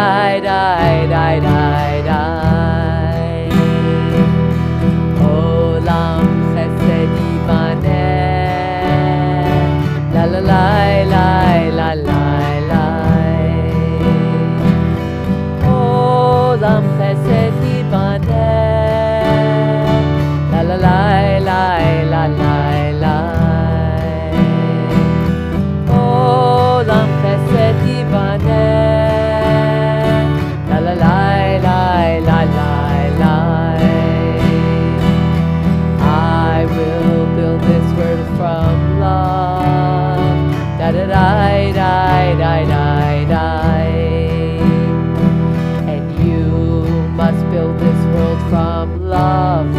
die, die, die, die, die. Olam chesed yibaneh, la la la la la la la. Olam chesed yibaneh, la la la la la la la. Olam chesed yibaneh, la la la la la la la. I will build this world from love, da da da da da da da. And you must build this world from love,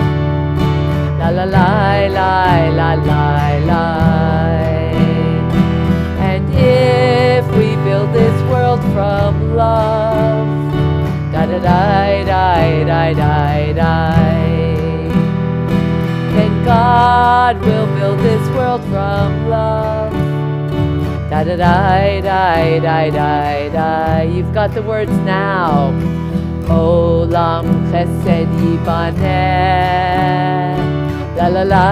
la la la la la la la. And if we build this world from love, da da da da da da da, then God will build this world from love, da da da da da da da. You've got the words now. Olam chesed yibaneh, la la la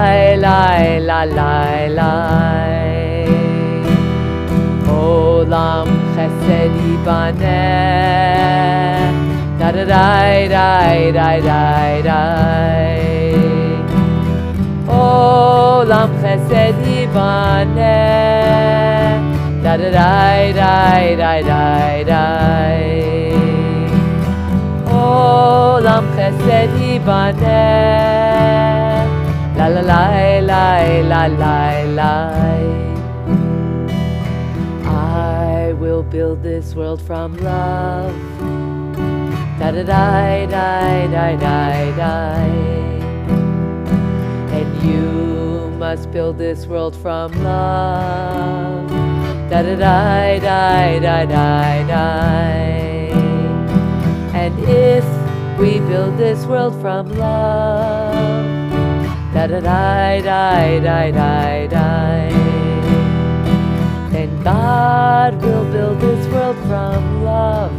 la la la la. Olam chesed yibaneh, da da da da da da da. Olam chesed yibaneh, da da da da da da da. Olam chesed yibaneh, la la la la la la la. I will build this world from love, da da da da da da da. And you must build this world from love, da da da da da da da. And if we build this world from love, da da da da da da da, then God will build this world from love,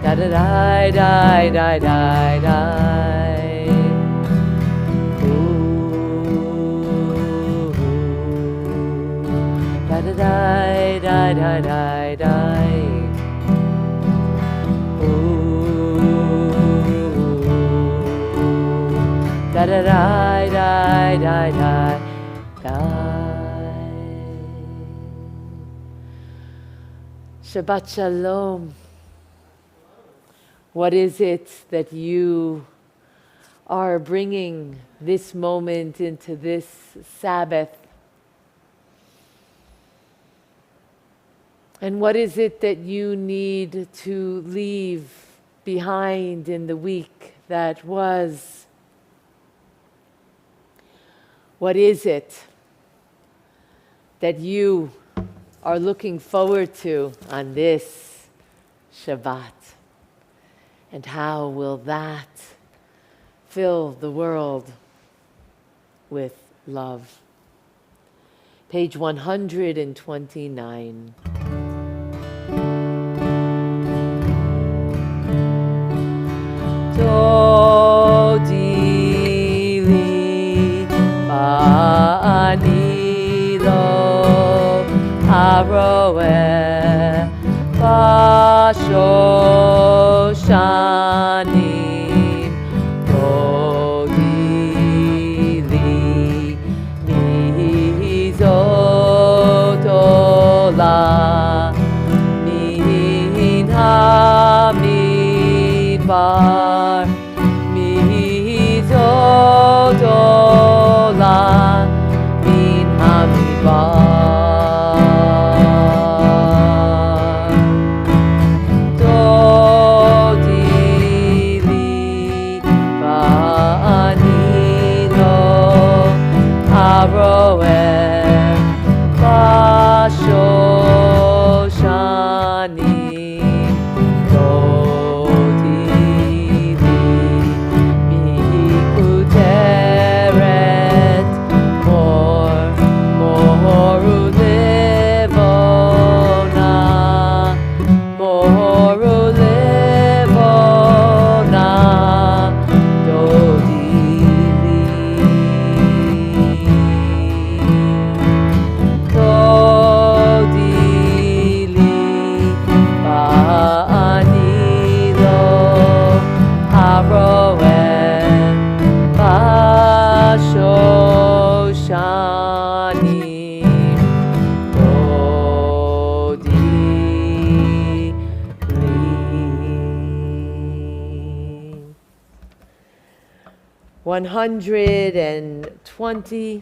da da da da da da da. Da da da da da da. Da da da da da da da. Shabbat Shalom. What is it that you are bringing this moment into this Sabbath? And what is it that you need to leave behind in the week that was? What is it that you are looking forward to on this Shabbat? And how will that fill the world with love? Page 129. Todi li ba'ani lo haroeh b'shoshanim. Todi li mizot olam min hamidbar. Mizot olam min hamidbar. Todi li va'ani lo haroeh b'shoshanim. Todi 120.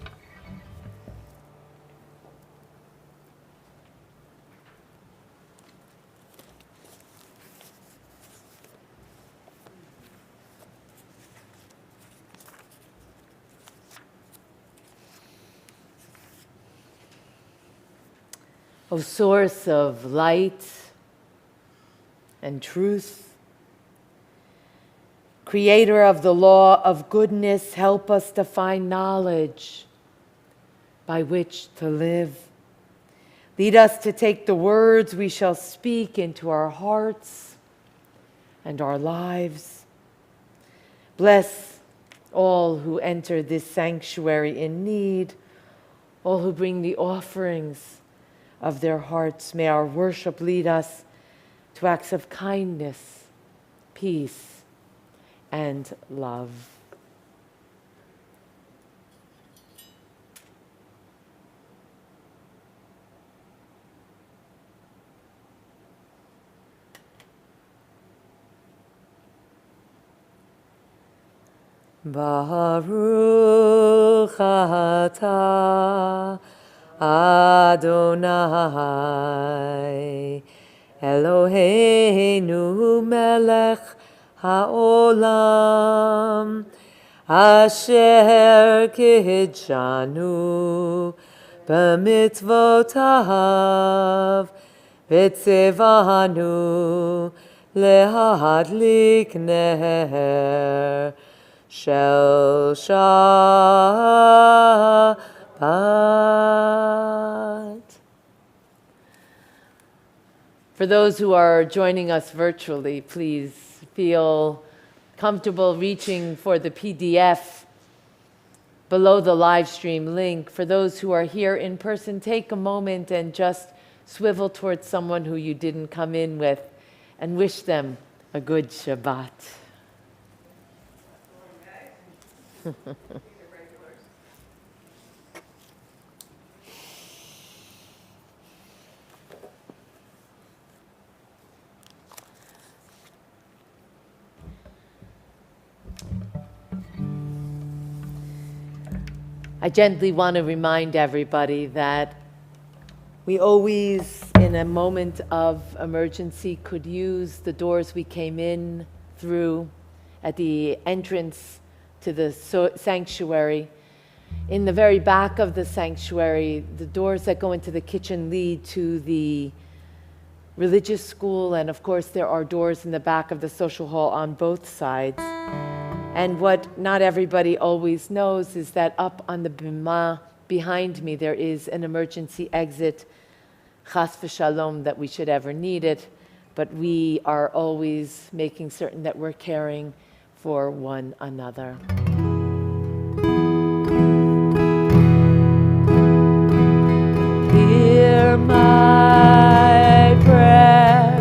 O source of light and truth, creator of the law of goodness, help us to find knowledge by which to live. Lead us to take the words we shall speak into our hearts and our lives. Bless all who enter this sanctuary in need, all who bring the offerings of their hearts. May our worship lead us to acts of kindness, peace, and love. Baruch atah Adonai Eloheinu melech haolam asher kidshanu b'mitzvotav v'tzivanu lehadlik ner shel Shabbat. For those who are joining us virtually, please feel comfortable reaching for the PDF below the live stream link. For those who are here in person, take a moment and just swivel towards someone who you didn't come in with and wish them a good Shabbat. I gently want to remind everybody that we always, in a moment of emergency, could use the doors we came in through at the entrance to the sanctuary. In the very back of the sanctuary, the doors that go into the kitchen lead to the religious school, and of course there are doors in the back of the social hall on both sides. And what not everybody always knows is that up on the bima behind me there is an emergency exit, chas v'shalom, that we should ever need it, but we are always making certain that we're caring for one another. Hear my prayer,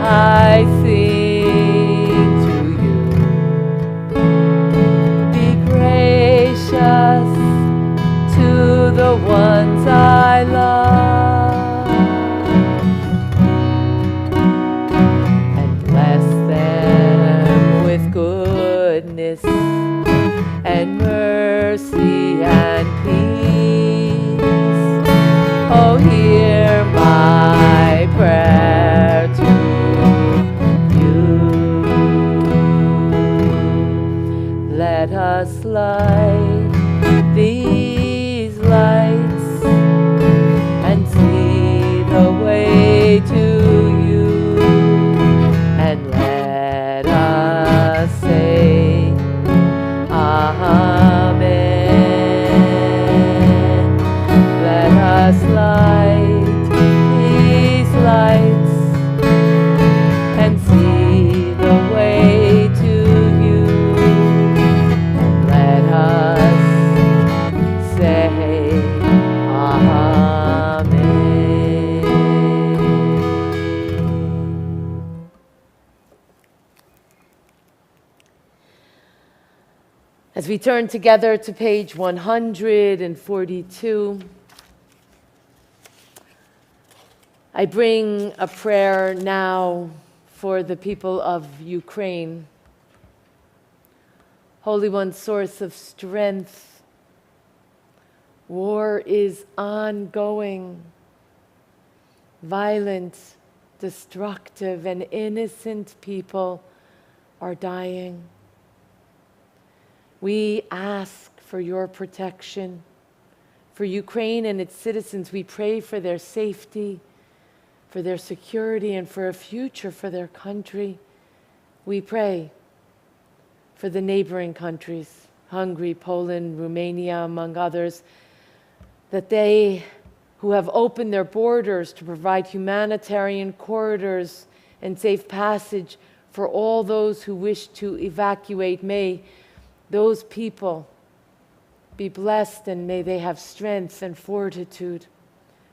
I sing to you. Be gracious to the ones I love, and bless them with goodness and mercy and peace. Oh, hear my prayer to you. Let us light these lights and see the way to you, and let us say Amen. Let us light these lights and see the way to you, and let us say Amen. As we turn together to page 142, I bring a prayer now for the people of Ukraine, Holy One, source of strength. War is ongoing, violent, destructive, and innocent people are dying. We ask for your protection. For Ukraine and its citizens, we pray for their safety, for their security, and for a future for their country. We pray for the neighboring countries, Hungary, Poland, Romania, among others, that they who have opened their borders to provide humanitarian corridors and safe passage for all those who wish to evacuate, may those people be blessed, and may they have strength and fortitude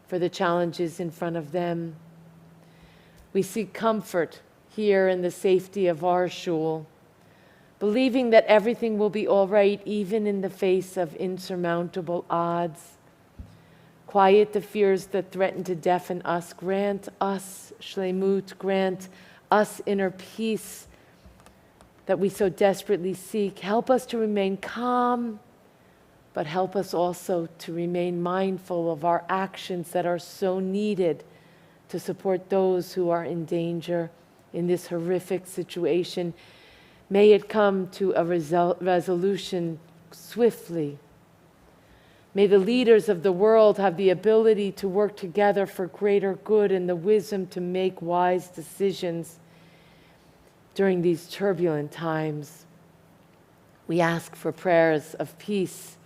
for the challenges in front of them. We seek comfort here in the safety of our shul, believing that everything will be all right even in the face of insurmountable odds. Quiet the fears that threaten to deafen us. Grant us shlemut, grant us inner peace that we so desperately seek. Help us to remain calm, but help us also to remain mindful of our actions that are so needed to support those who are in danger in this horrific situation. May it come to a resolution swiftly. May the leaders of the world have the ability to work together for greater good and the wisdom to make wise decisions during these turbulent times. We ask for prayers of peace,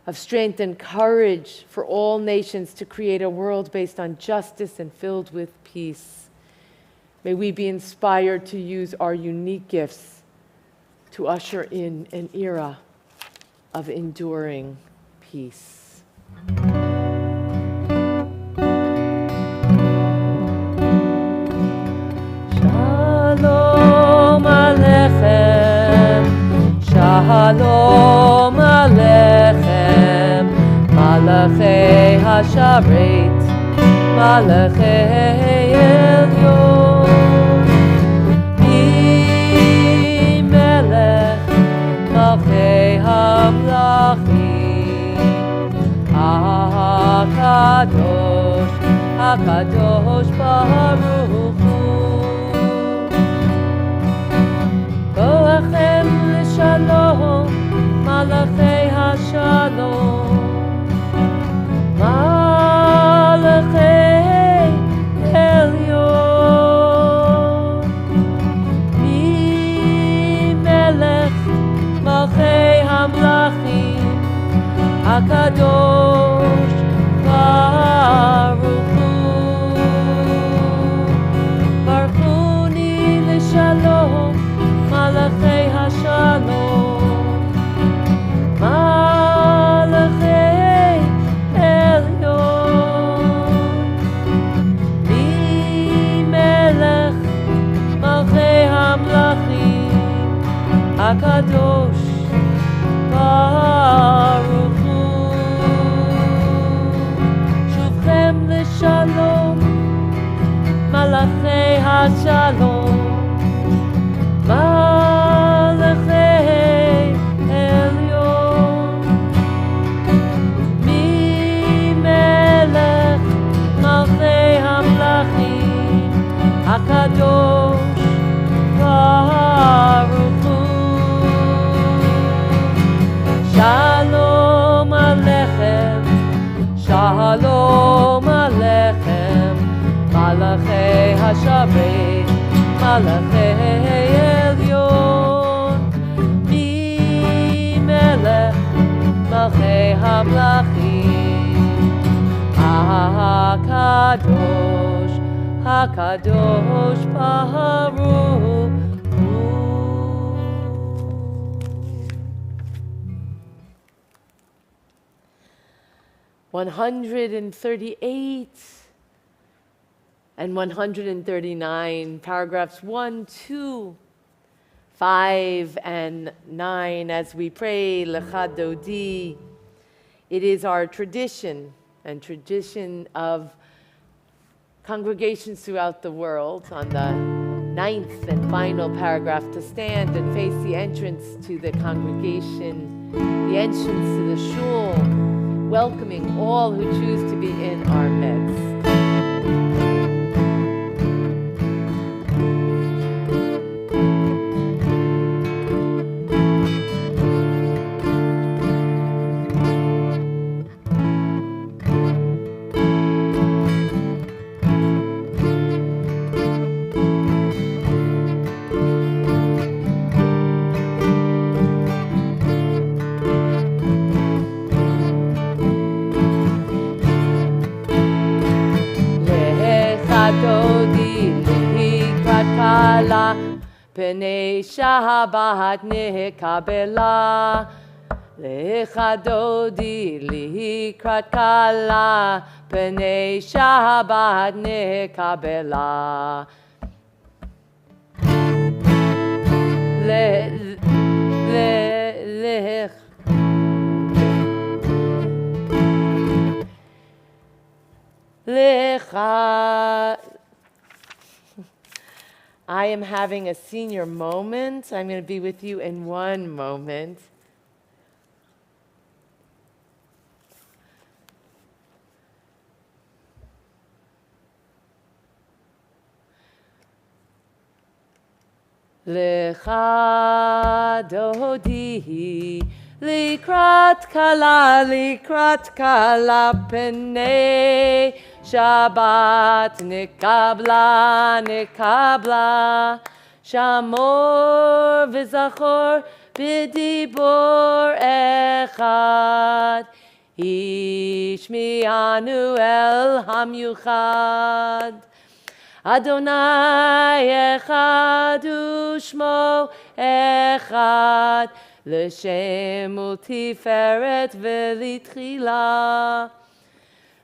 of strength and courage for all nations to create a world based on justice and filled with peace. May we be inspired to use our unique gifts to usher in an era of enduring peace. Shalom Aleichem, Shalom Aleichem, Malachei Hasharet, Malachei Elyon, Melech Malchei Hamlachim, HaKadosh, HaKadosh Baruch Hu. Boachem l'shalom, Malachei HaShalom, Malachei Elyon, Melech Malchei Hamlachim, HaKadosh Baruch Hu. Baruchuni l'shalom, Malachei HaShalom, Malachei Elyon, Melech Malchei Hamlachim, HaKadosh Baruch Hu. Shuvchem l'shalom, Malachei HaShalom, Malachei Elyon, Melech Malchei Hamlachim, HaKadosh Baruch Hu. Shalom Aleichem, Shalom Aleichem, Malachei Hasharet, Malachei Elyon, Melech Malchei Hamlachim, HaKadosh, HaKadosh Baruch Hu. 138 and 139, paragraphs 1, 2, 5, and 9, as we pray Lecha Dodi. It is our tradition and tradition of congregations throughout the world on the 9th and final paragraph to stand and face the entrance to the congregation, the entrance to the shul, welcoming all who choose to be in our midst. Pnei Shabbat nekabela, lecha dodi likrat kala. Pnei Shabbat nekabela, lecha. I am having a senior moment. I'm going to be with you in one moment. Lecha dodi likrat kala pnei Shabbat nekabla shamor v'zachor b'dibor echad ishmi'anu el hamyuchad Adonai echad u'shmo echad l'shem u'tiferet v'litchila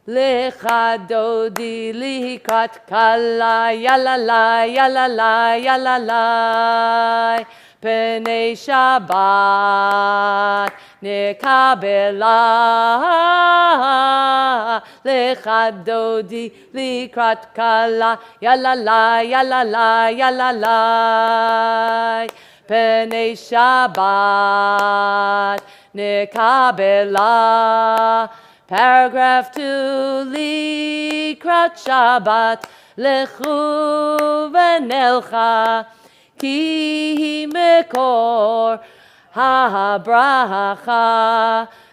Lecha dodi likrat kala yalalai yalalai yalalai Pnei Shabbat nekabela Lecha dodi likrat kala yalalai yalalai yalalai Pnei Shabbat nekabela Paragraph 2, Likrat Shabbat, Lechu v'nelcha, Ki mekor ha-bracha,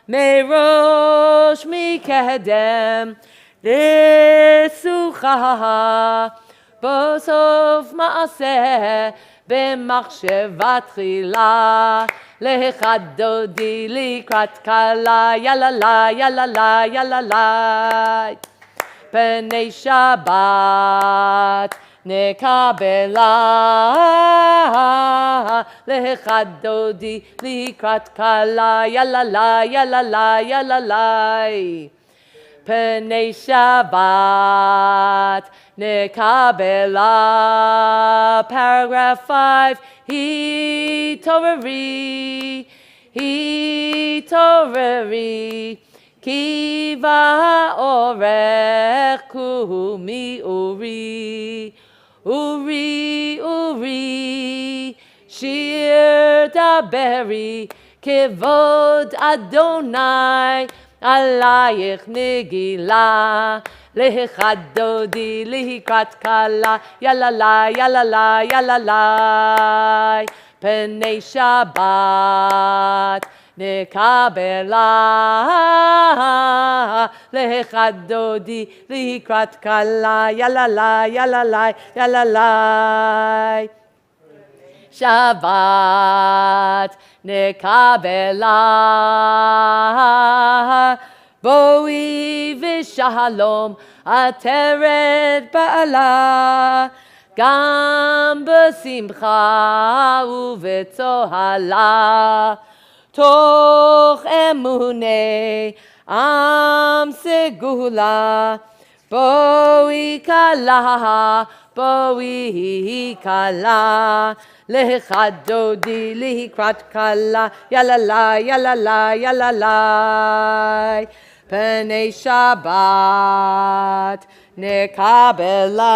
Merosh mikedem, Lesucha, Bosof ma'aseh, B'machshevat chila, Lecha dodi likrat kala, yalalai, yalalai, yalalai. Pnei Shabbat nekabela, Lecha dodi likrat kala, yalalai, yalalai, yalalai. Pnei Shabbat nekabela. Paragraph 5. Hitorari, kiva orech kumi uri, shir daberi, kevod Adonai, alayich negila. Lecha dodi likrat kala, yalalai, yalalai, yalalai. Pnei Shabbat nekabela. Lecha dodi likrat kala, yalalai, yalalai, yalalai. Shabbat nekabela. Boi v'shalom ateret ba'ala gam b'simcha u'v'tzohala toch emunei am segula boi kala lecha dodi likrat kala yalalai yalalai yalalai Pnei Shabbat nekabela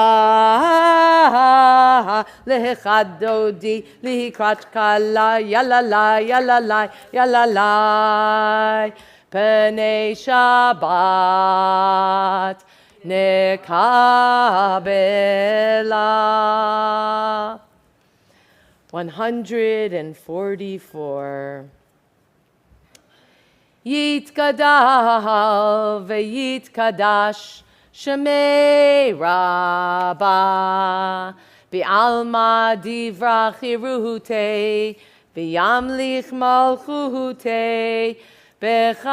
lechadodi likrat kala yalalai yalalai yalalai Pnei Shabbat nekabela. 144. Yitkadal veyitkadash Shemei Rabbah Bi'alma divrach iruhute Bi'yamlich malchute Bechayechon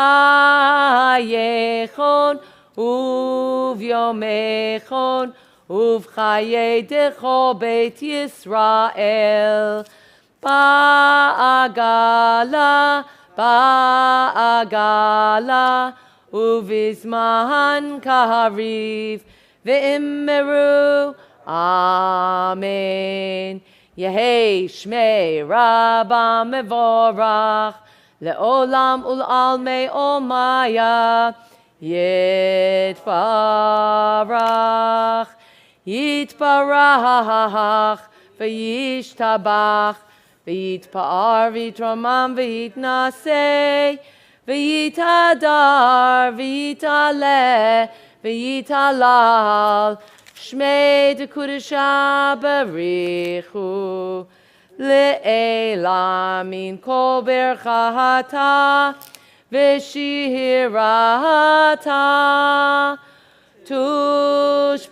uvyomechon uvchayedecho beit Yisrael Ba'agala Ba'agala uvizman kahariv ve'immeru Amen. Yehei Shmei Rabba Mevorach Le'olam ul'almei omaya Yitbarach Yitbarach V'yishtabach V'yitpa'ar v'yitramam v'yitnaseh V'yitadar v'yitaleh v'yitalal Shmei dekudesha barichu Le'elam min kol berchata v'shirata tushbechata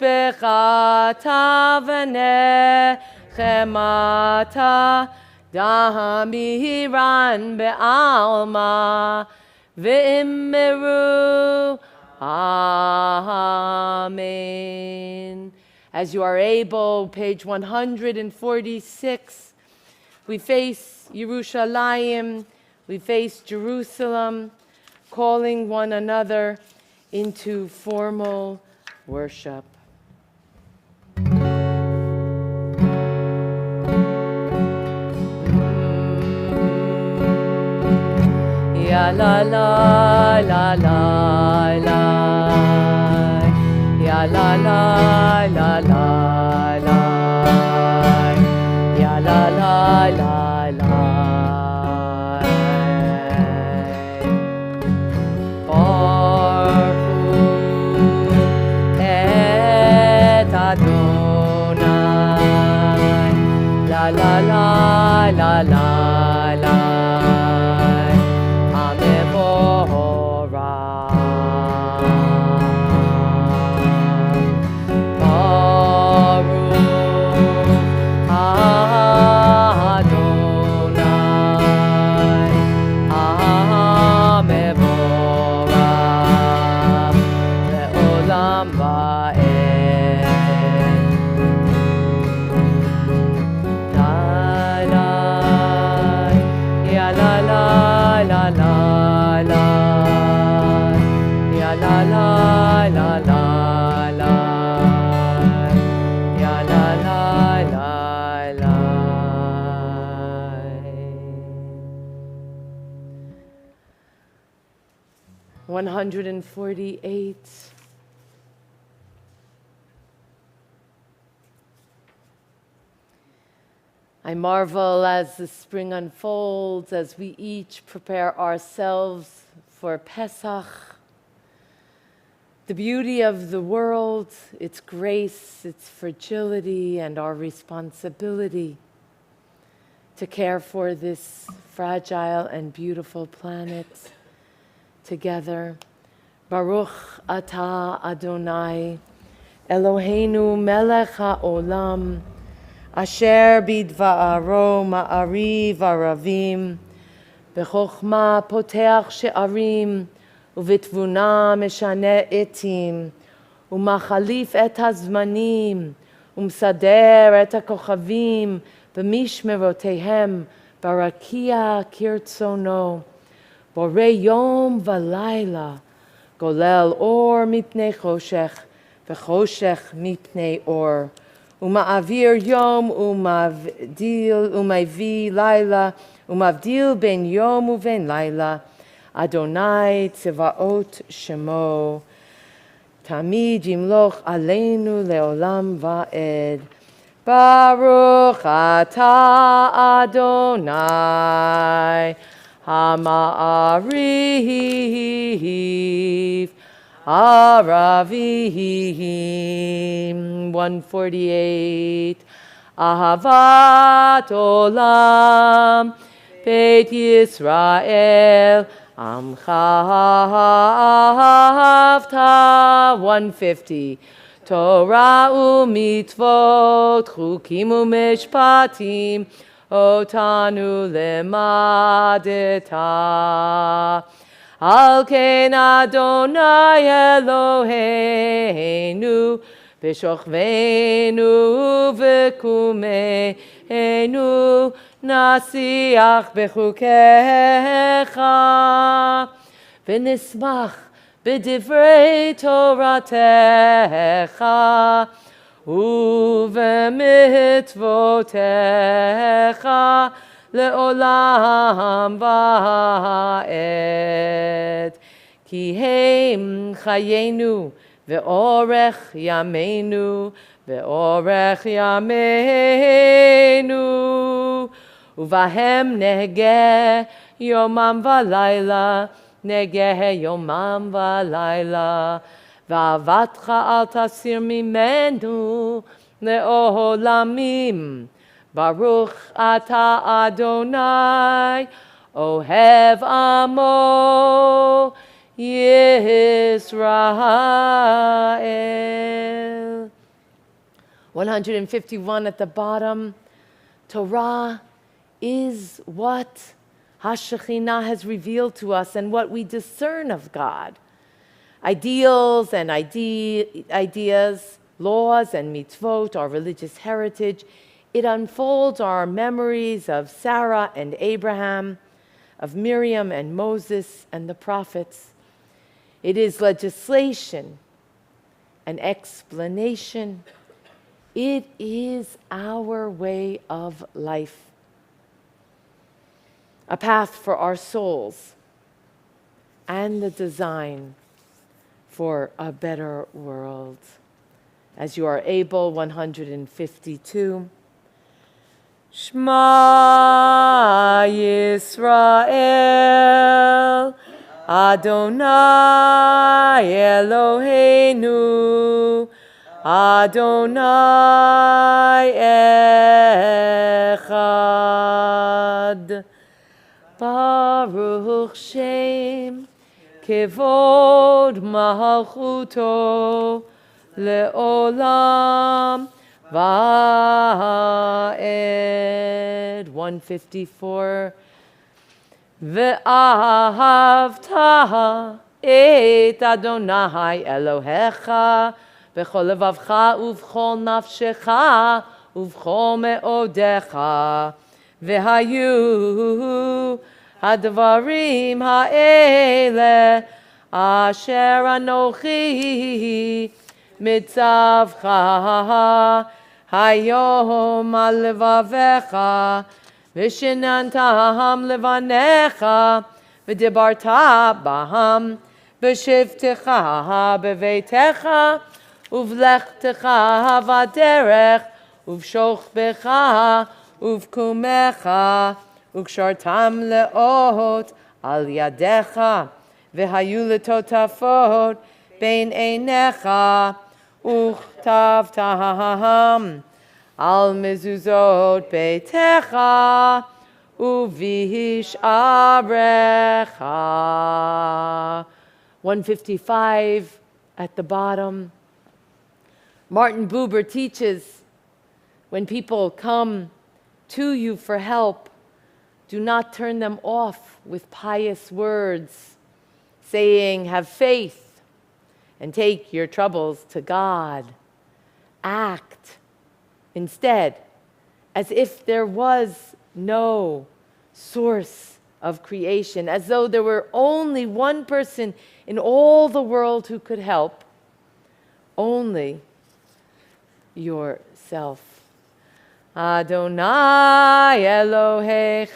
v'nechemata damiran be'alma ve'immeru Amen. As you are able, page 146, we face Yerushalayim, we face Jerusalem, calling one another into formal worship. Ya la la la la la Ya la la la la la Ya la la la la Baruch et Adonai La la la la la la One 148. I marvel as the spring unfolds, as we each prepare ourselves for Pesach. The beauty of the world, its grace, its fragility, and our responsibility to care for this fragile and beautiful planet together. Baruch atah Adonai, Eloheinu melech haolam, asher bidva'aro ma'ariv aravim, b'chokhma poteach she'arim, uvitvuna meshane etim, umachalif et hazmanim, umsader et hakochavim, b'mishmerotehem, barakia kirtzono, Bore yom v'layla, golel or mipnei choshech, v'choshech mipnei or. Uma'avir yom umavdil layla, umavdil ben yom uven layla. Adonai Tzivaot Shemo, Tamid Yimloch Aleinu Leolam Va'ed. Baruch Atah Adonai Ha'ma'ariv Aravim. 148. Ahavat Olam Beit Yisrael Amcha Ahavta. 150. Torah u'mitzvot chukim u'mishpatim otanu lemadeta. Al ken Adonai Eloheinu b'shochveinu v'kumeinu nasiach b'chukecha v'nismach b'divrei Toratecha u'v'mitzvotecha le'olam va'ed. Ki heim chayenu ve'orech yameinu ve'orech yameinu uvahem nehegeh yomam v'layla negeh yomam v'layla va'avatcha al tasir mimenu le'olamim. Baruch Ata Adonai Ohev Amo Yisrael. 151 at the bottom. Torah is what HaShekhinah has revealed to us and what we discern of God. Ideals and ideas, laws and mitzvot, our religious heritage. It unfolds our memories of Sarah and Abraham, of Miriam and Moses and the prophets. It is legislation and explanation. It is our way of life, a path for our souls, and the design for a better world. As you are able, 152. Shema Yisrael, Adonai Eloheinu, Adonai Echad. Baruch Shem Kevod Malchuto Le'olam Va'ed. 154. Ve'ahavta et Adonai Elohecha b'chol levavcha uv'chol nafshecha uv'chol me'odecha ve'hayu hadvarim ha'ele asher anochi mitzavcha hayom al levavecha v'shinantam levanecha v'dibarta baham b'shivtecha b'veitecha uvlechtecha v'aderech uv'shochbecha uv'kumecha uv'kshartam le'ot al yadecha v'hayu letotafot bein einecha uchtavtaham al mezuzot beitecha uvish arecha. 155 at the bottom. Martin Buber teaches, when people come to you for help, do not turn them off with pious words, saying, have faith and take your troubles to God. Act instead as if there was no source of creation, as though there were only one person in all the world who could help, only yourself. Adonai Elohechem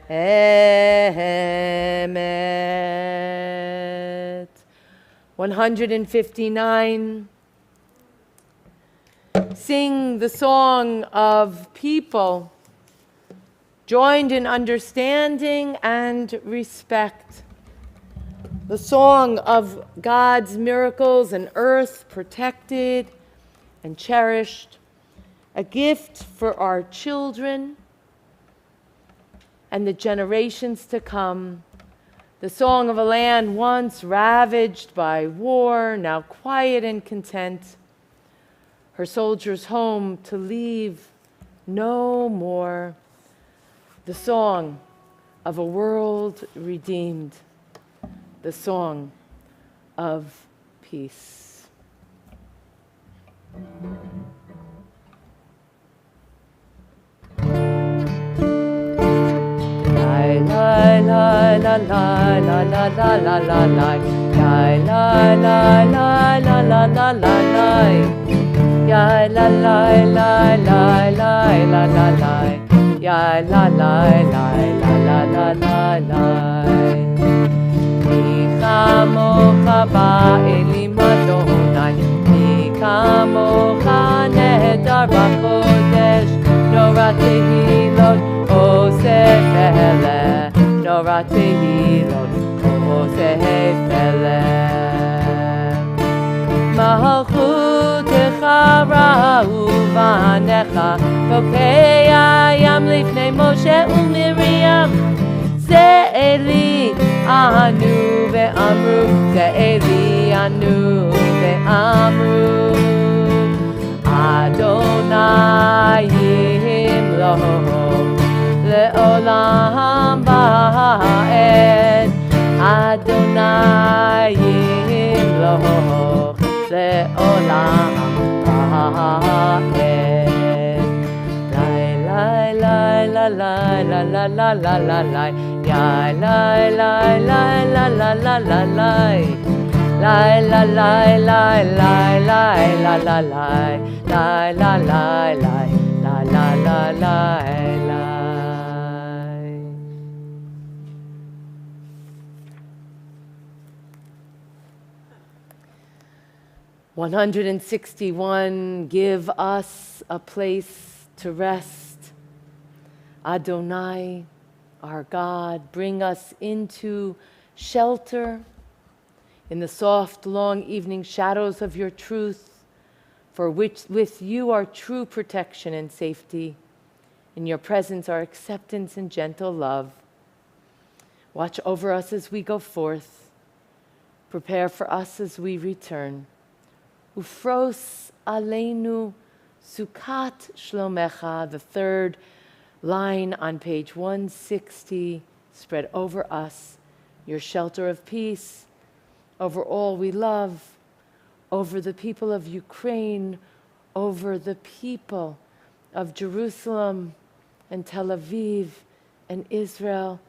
emet. 159. Sing the song of people joined in understanding and respect. The song of God's miracles, an earth protected and cherished, a gift for our children and the generations to come. The song of a land once ravaged by war, now quiet and content. Her soldiers home to leave no more. The song of a world redeemed. The song of peace. Lai lai lai la la la la la la la la. Lai lai lai lai la la la la la. Ya la la la la la la la la. Ya la la la la la la la la. Mi kamocha ba'elim Adonai, mi kamocha nehedar b'kodesh, Nora tehilot oseh peleh, Nora tehilot oseh peleh. Malchutecha ra'u v'anecha, Vokei hayam lifnei Moshe u'Miriam, Ze'eli anu ve'amru, Ze'eli anu ve'amru, Adonai yimloch le'olam ba'ed, Adonai yimloch le'olam ba'ed. Lai lai la la la la la la la la. Ya lai lai lai la la la la la. Lai la lai lai lai lai la la lai. Lai la lai lai la la la lai lai. 161. Give us a place to rest. Adonai, our God, bring us into shelter in the soft, long evening shadows of your truth, for which with you are true protection and safety. In your presence are acceptance and gentle love. Watch over us as we go forth. Prepare for us as we return. Ufros aleinu sukat shlomecha, the third line on page 160, spread over us your shelter of peace, over all we love, over the people of Ukraine, over the people of Jerusalem and Tel Aviv and Israel,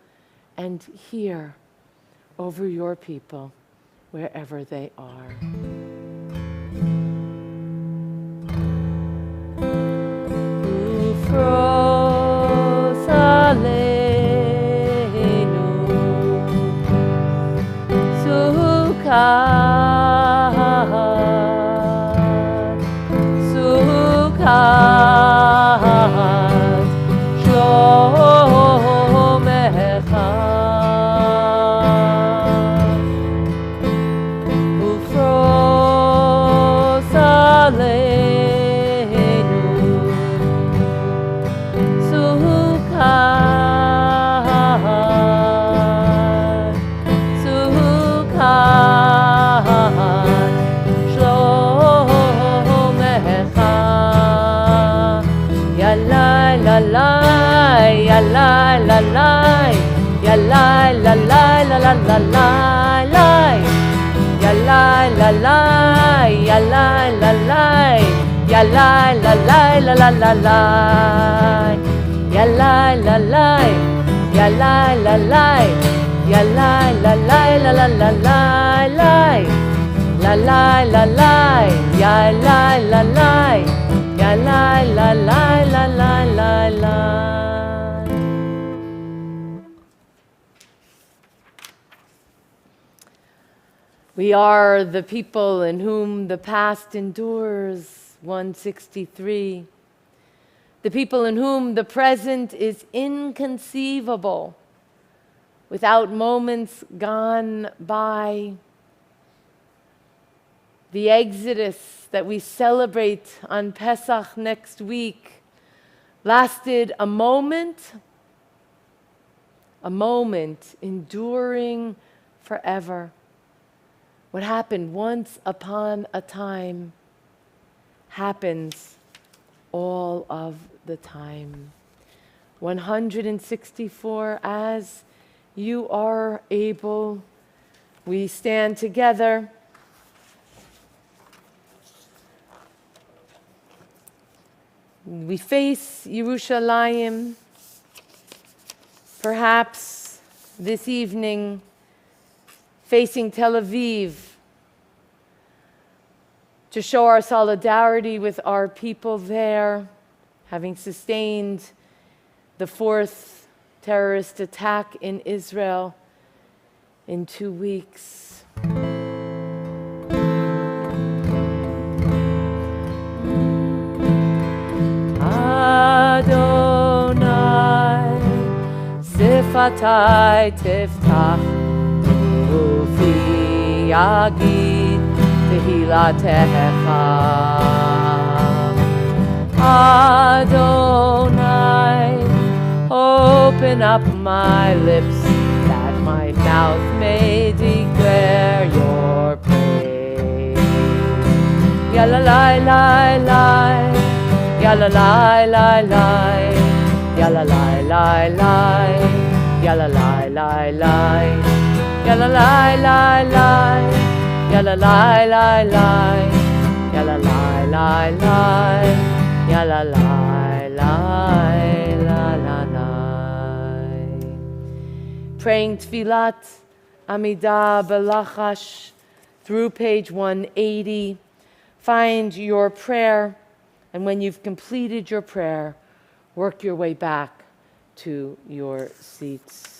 and here over your people wherever they are. Ufros aleinu sukat, sukat shlomecha. Ufros aleinu sukat, sukat shlomecha. Ya la la la, ya la la la, ya la la la la la la la la, ya la la la, ya la la la, ya la la la la la la la, ya la la la, ya la la la, ya la la la la la la la la, la la la la, ya la la la, ya la la la la la la la. We are the people in whom the past endures, 163. The people in whom the present is inconceivable, without moments gone by. The Exodus that we celebrate on Pesach next week lasted a moment enduring forever. What happened once upon a time happens all of the time. 164, as you are able, we stand together. We face Yerushalayim. Perhaps this evening, facing Tel Aviv, to show our solidarity with our people there, having sustained the fourth terrorist attack in Israel in 2 weeks. Adonai, sifatai tiftach, ufi yagid tehilatecha. Adonai, open up my lips that my mouth may declare your praise. Yalla lai lai lai, yalla lai lai lai, yalla lai lai lai, yalla lai lai lai, yalla lai lai lai, yalla lai lai lai, yalla lai lai lai, yalla lai lai la la la. Praying Tfilat Amidah Belachash through page 180. Find your prayer, and when you've completed your prayer, work your way back to your seats.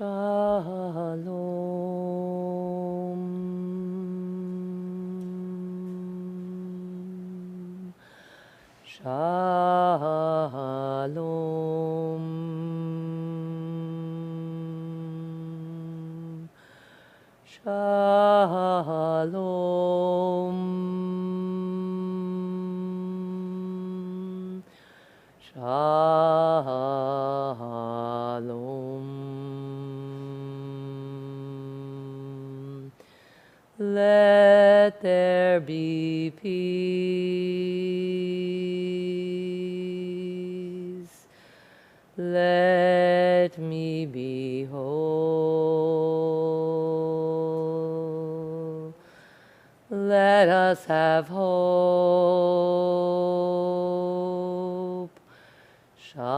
Shalom. Shalom. Shalom. Shalom. Let there be peace. Let me be whole. Let us have hope. Shalom.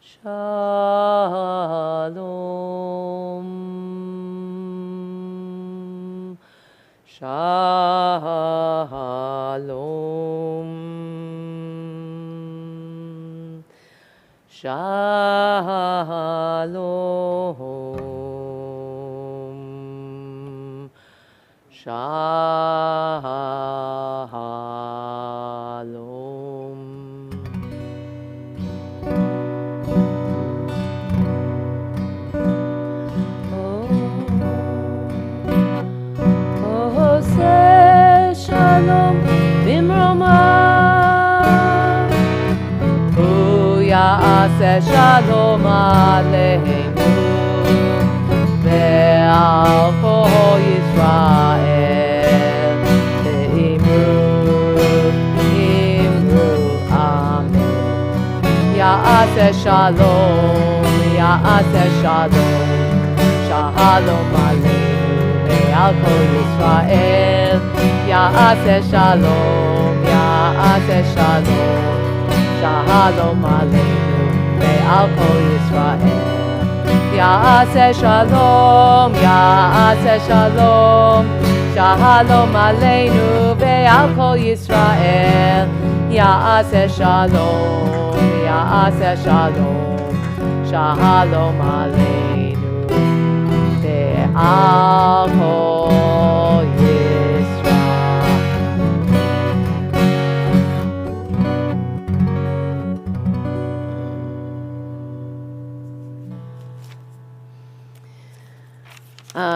Shalom. Shalom. Shalom. Shalom. Oh, say shalom bimroma. Ya'aseh shalom aleinu ve'al kol Yisrael ve'imru amen. Ya'aseh shalom, ya'aseh shalom, shalom aleinu ve'al kol Yisrael. Ya'aseh shalom, ya'aseh shalom, Shalom aleinu ve'al kol Yisrael. Ya'aseh shalom, ya'aseh shalom, shalom aleinu ve'al kol Yisrael. Ya'aseh shalom, ya'aseh shalom, shalom aleinu ve'al kol Yisrael.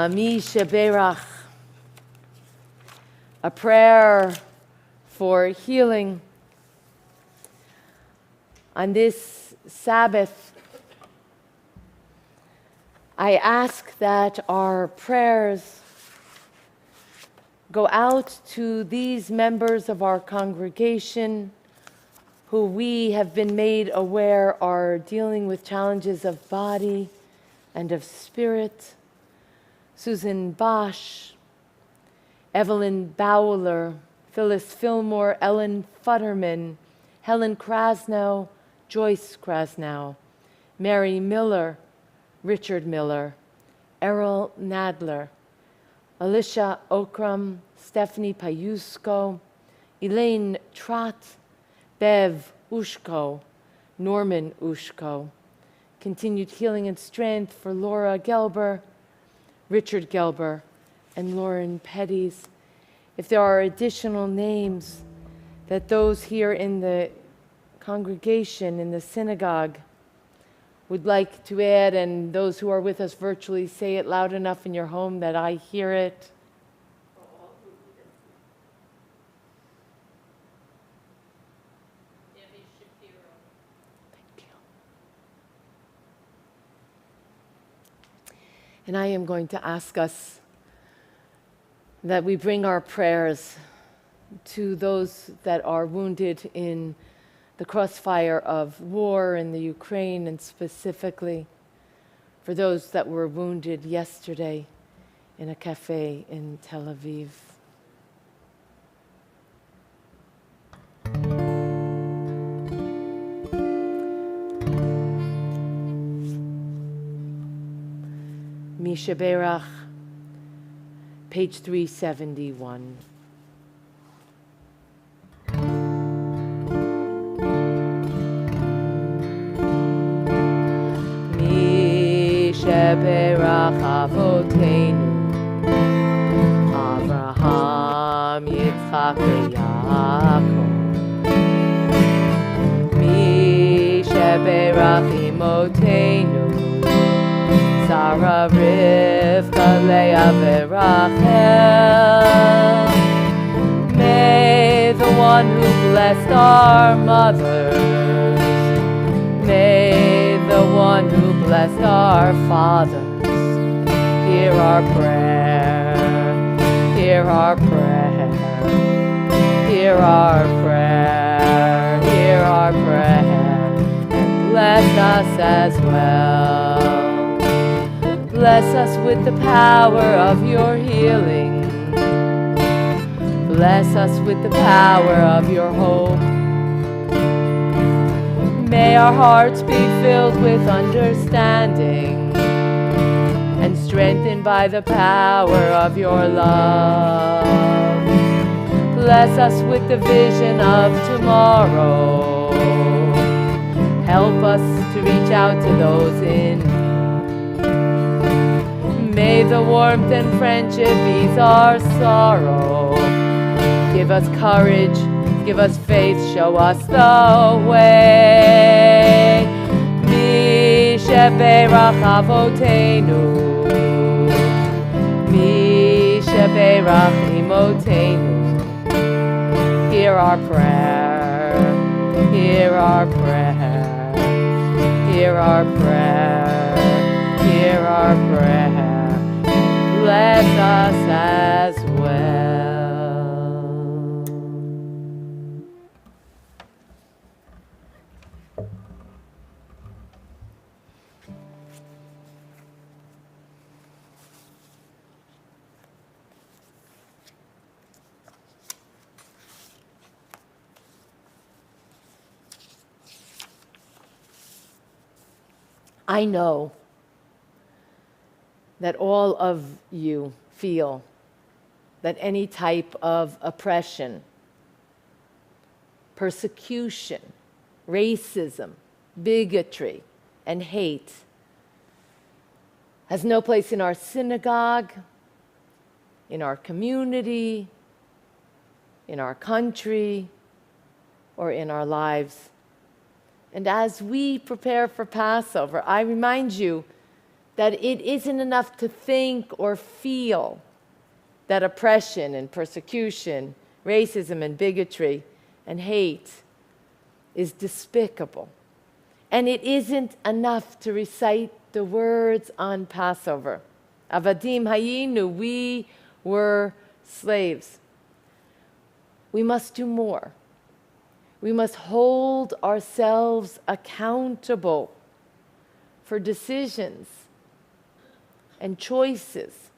Mi Sheberach, a prayer for healing. On this Sabbath, I ask that our prayers go out to these members of our congregation who we have been made aware are dealing with challenges of body and of spirit. Susan Bosch, Evelyn Bowler, Phyllis Fillmore, Ellen Futterman, Helen Krasnow, Joyce Krasnow, Mary Miller, Richard Miller, Errol Nadler, Alicia Okram, Stephanie Payusko, Elaine Trott, Bev Ushko, Norman Ushko. Continued healing and strength for Laura Gelber, Richard Gelber, and Lauren Petties. If there are additional names that those here in the congregation, in the synagogue, would like to add, and those who are with us virtually, say it loud enough in your home that I hear it. And I am going to ask us that we bring our prayers to those that are wounded in the crossfire of war in the Ukraine, and specifically for those that were wounded yesterday in a cafe in Tel Aviv. Misha Berach, page 371. Misha Berach Avoteinu, Abraham, Yitzchak, Yaakov. sheberach imotenu, Sarah, Rivka, Leah, Rachel. May the one who blessed our mothers, may the one who blessed our fathers, hear our prayer, hear our prayer, hear our prayer, hear our prayer, and bless us as well. Bless us with the power of your healing. Bless us with the power of your hope. May our hearts be filled with understanding and strengthened by the power of your love. Bless us with the vision of tomorrow. Help us to reach out to those in need. May the warmth and friendship ease our sorrow. Give us courage, give us faith, show us the way. Mi sheberach avotenu, mi sheberach imotenu. Hear our prayer, hear our prayer, hear our prayer, hear our prayer. Bless us as well. I know that all of you feel that any type of oppression, persecution, racism, bigotry, and hate has no place in our synagogue, in our community, in our country, or in our lives. And as we prepare for Passover, I remind you that it isn't enough to think or feel that oppression and persecution, racism and bigotry and hate is despicable. And it isn't enough to recite the words on Passover. Avadim hayinu, we were slaves. We must do more. We must hold ourselves accountable for decisions and choices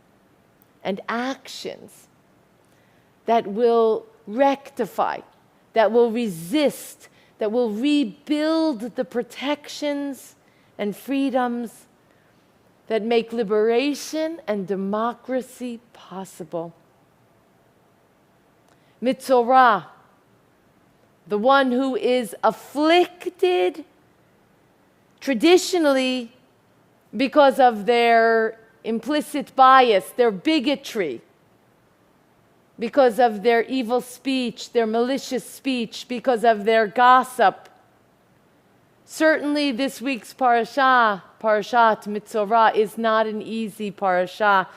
and actions that will rectify, that will resist, that will rebuild the protections and freedoms that make liberation and democracy possible. Mitzorah, the one who is afflicted traditionally because of their implicit bias, their bigotry, because of their evil speech, their malicious speech, because of their gossip. Certainly this week's parashat Mitzorah, is not an easy parasha.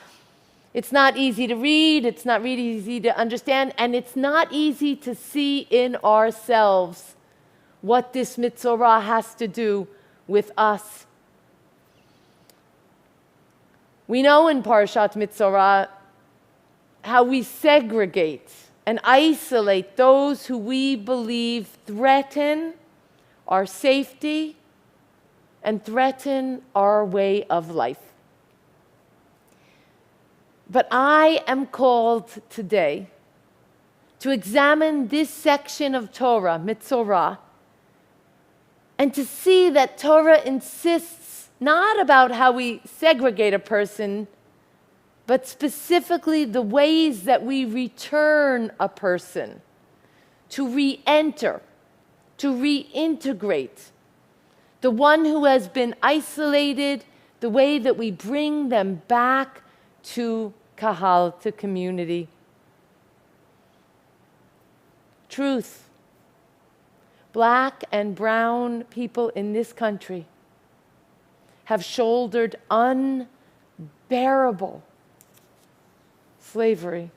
It's not easy to read, it's not really easy to understand, and it's not easy to see in ourselves what this Mitzorah has to do with us. We know in Parashat Mitzorah how we segregate and isolate those who we believe threaten our safety and threaten our way of life. But I am called today to examine this section of Torah, Mitzorah, and to see that Torah insists not about how we segregate a person, but specifically the ways that we return a person to re-enter, to reintegrate the one who has been isolated, the way that we bring them back to kahal, to community. Truth. Black and brown people in this country have shouldered unbearable slavery,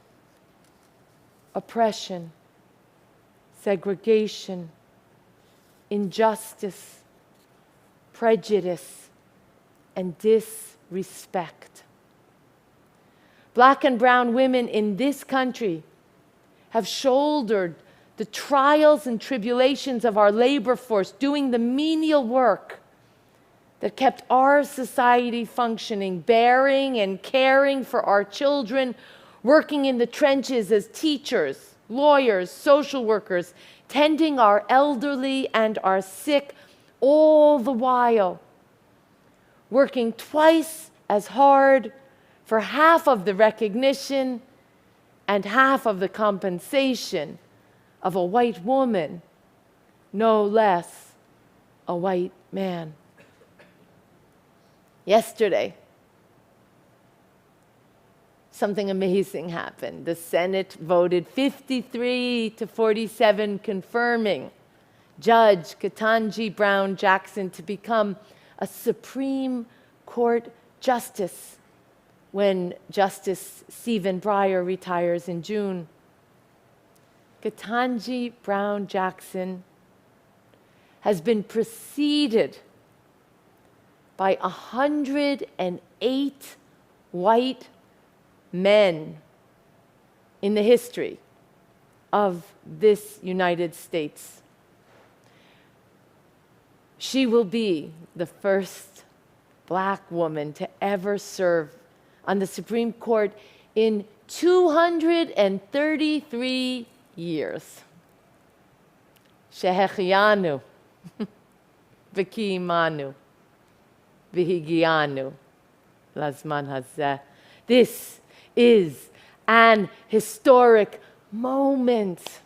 oppression, segregation, injustice, prejudice, and disrespect. Black and brown women in this country have shouldered the trials and tribulations of our labor force, doing the menial work that kept our society functioning, bearing and caring for our children, working in the trenches as teachers, lawyers, social workers, tending our elderly and our sick, all the while working twice as hard for half of the recognition and half of the compensation of a white woman, no less a white man. Yesterday, something amazing happened. The Senate voted 53-47 confirming Judge Ketanji Brown Jackson to become a Supreme Court justice when Justice Stephen Breyer retires in June. Ketanji Brown Jackson has been preceded by 108 white men in the history of this United States. She will be the first black woman to ever serve on the Supreme Court in 233 years. Shehechianu, v'kiyimanu, v'higianu, lazman hazeh. This is an historic moment.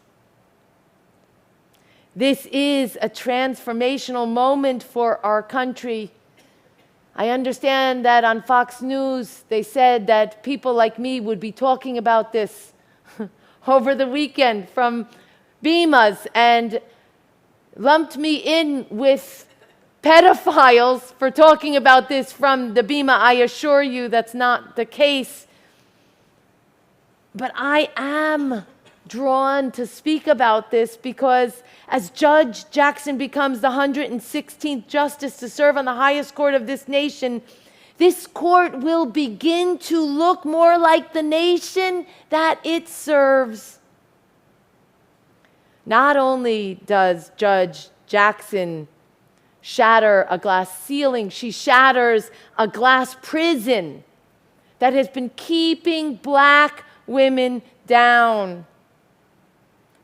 This is a transformational moment for our country. I understand that on Fox News, they said that people like me would be talking about this over the weekend from bimas and lumped me in with pedophiles for talking about this from the bima. I assure you that's not the case. But I am drawn to speak about this because as Judge Jackson becomes the 116th justice to serve on the highest court of this nation, this court will begin to look more like the nation that it serves. Not only does Judge Jackson shatter a glass ceiling, she shatters a glass prison that has been keeping black women down.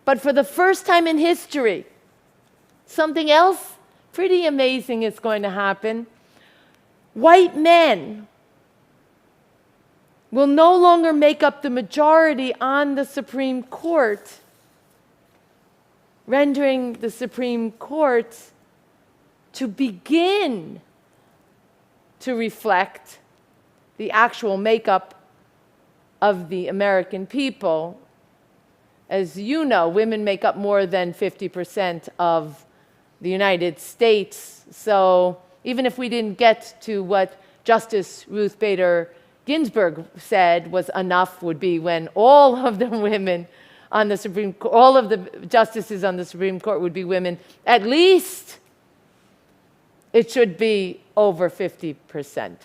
But for the first time in history, something else pretty amazing is going to happen. White men will no longer make up the majority on the Supreme Court, rendering the Supreme Court to begin to reflect the actual makeup of the American people. As you know, women make up more than 50% of the United States. So even if we didn't get to what Justice Ruth Bader Ginsburg said was enough, would be when all of the women on the Supreme Court, all of the justices on the Supreme Court would be women, at least it should be over 50%.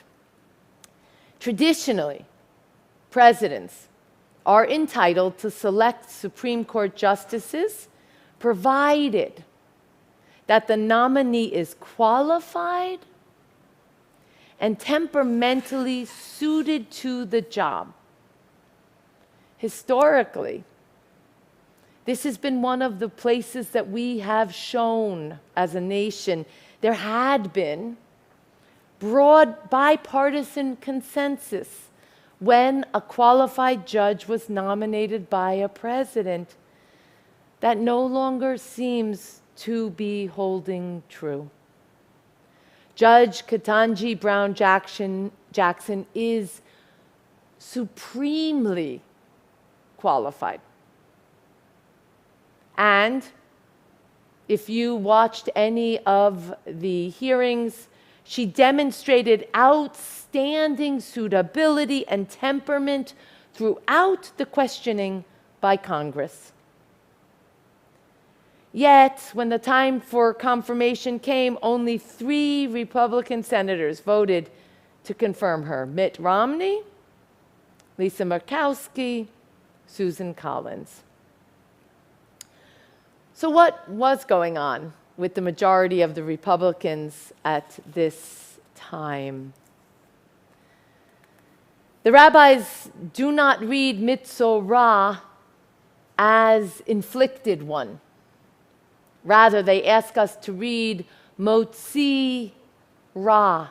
Traditionally, presidents are entitled to select Supreme Court justices provided that the nominee is qualified and temperamentally suited to the job. Historically, this has been one of the places that we have shown as a nation there had been broad bipartisan consensus when a qualified judge was nominated by a president. That no longer seems to be holding true. Judge Ketanji Brown Jackson is supremely qualified. And if you watched any of the hearings, she demonstrated outstanding suitability and temperament throughout the questioning by Congress. Yet, when the time for confirmation came, only 3 Republican senators voted to confirm her: Mitt Romney, Lisa Murkowski, Susan Collins. So what was going on with the majority of the Republicans at this time? The rabbis do not read Mitzorah as inflicted one. Rather, they ask us to read Motzi Ra,